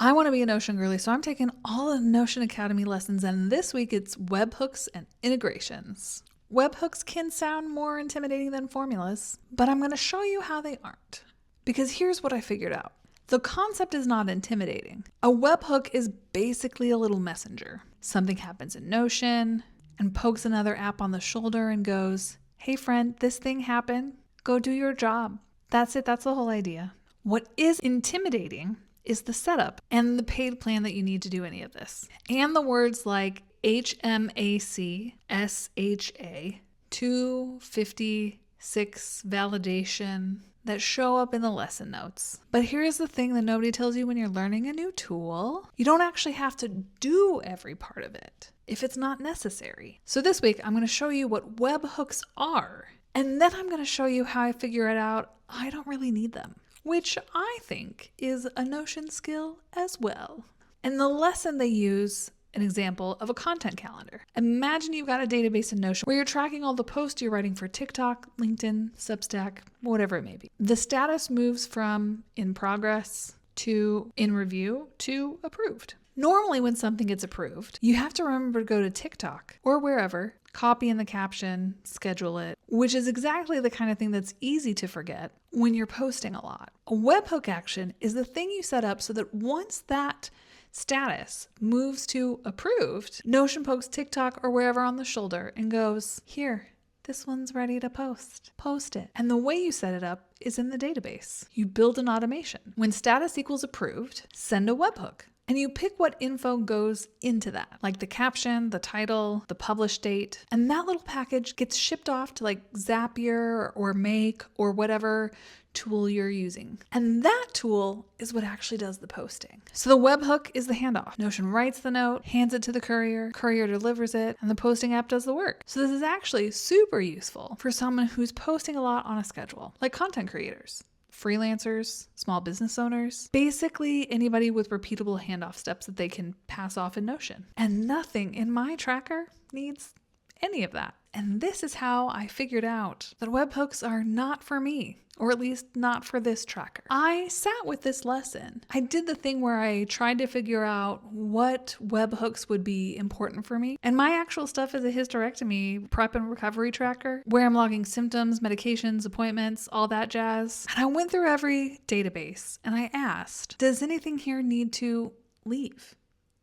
I want to be a Notion girly, so I'm taking all the Notion Academy lessons, and this week it's webhooks and integrations. Webhooks can sound more intimidating than formulas, but I'm going to show you how they aren't. Because here's what I figured out. The concept is not intimidating. A webhook is basically a little messenger. Something happens in Notion and pokes another app on the shoulder and goes, "Hey friend, this thing happened. Go do your job." That's it. That's the whole idea. What is intimidating is the setup and the paid plan that you need to do any of this. And the words like HMAC, SHA, 256 validation that show up in the lesson notes. But here's the thing that nobody tells you when you're learning a new tool. You don't actually have to do every part of it if it's not necessary. So this week, I'm going to show you what webhooks are. And then I'm going to show you how I figure it out. I don't really need them, which I think is a Notion skill as well. In the lesson, they use an example of a content calendar. Imagine you've got a database in Notion where you're tracking all the posts you're writing for TikTok, LinkedIn, Substack, whatever it may be. The status moves from in progress to in review to approved. Normally, when something gets approved, you have to remember to go to TikTok or wherever, copy in the caption, schedule it, which is exactly the kind of thing that's easy to forget when you're posting a lot. A webhook action is the thing you set up so that once that status moves to approved, Notion pokes TikTok or wherever on the shoulder and goes, "Here, this one's ready to post. Post it." And the way you set it up is in the database. You build an automation. When status equals approved, send a webhook. And you pick what info goes into that, like the caption, the title, the publish date. And that little package gets shipped off to like Zapier or Make or whatever tool you're using. And that tool is what actually does the posting. So the webhook is the handoff. Notion writes the note, hands it to the courier delivers it, and the posting app does the work. So this is actually super useful for someone who's posting a lot on a schedule, like content creators, freelancers, small business owners, basically anybody with repeatable handoff steps that they can pass off in Notion. And nothing in my tracker needs any of that. And this is how I figured out that webhooks are not for me, or at least not for this tracker. I sat with this lesson. I did the thing where I tried to figure out what webhooks would be important for me. And my actual stuff is a hysterectomy prep and recovery tracker where I'm logging symptoms, medications, appointments, all that jazz. And I went through every database and I asked, does anything here need to leave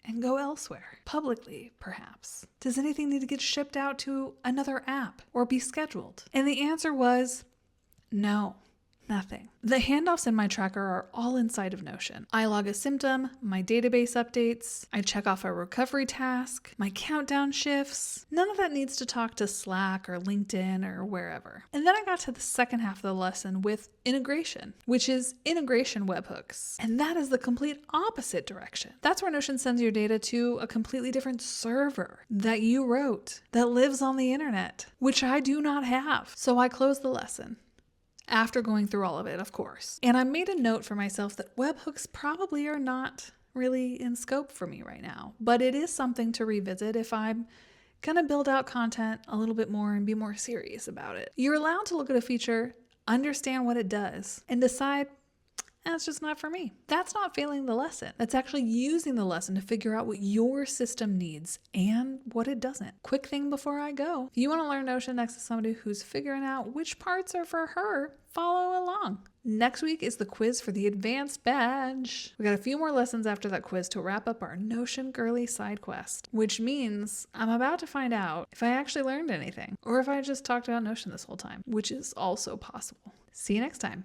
and go elsewhere, publicly perhaps? Does anything need to get shipped out to another app or be scheduled? And the answer was no. Nothing. The handoffs in my tracker are all inside of Notion. I log a symptom, my database updates, I check off a recovery task, my countdown shifts. None of that needs to talk to Slack or LinkedIn or wherever. And then I got to the second half of the lesson with integration, which is integration webhooks. And that is the complete opposite direction. That's where Notion sends your data to a completely different server that you wrote that lives on the internet, which I do not have. So I closed the lesson. After going through all of it, of course. And I made a note for myself that webhooks probably are not really in scope for me right now, but it is something to revisit if I'm gonna build out content a little bit more and be more serious about it. You're allowed to look at a feature, understand what it does, and decide, that's just not for me. That's not failing the lesson. That's actually using the lesson to figure out what your system needs and what it doesn't. Quick thing before I go. If you want to learn Notion next to somebody who's figuring out which parts are for her, follow along. Next week is the quiz for the advanced badge. We got a few more lessons after that quiz to wrap up our Notion Girlie side quest, which means I'm about to find out if I actually learned anything or if I just talked about Notion this whole time, which is also possible. See you next time.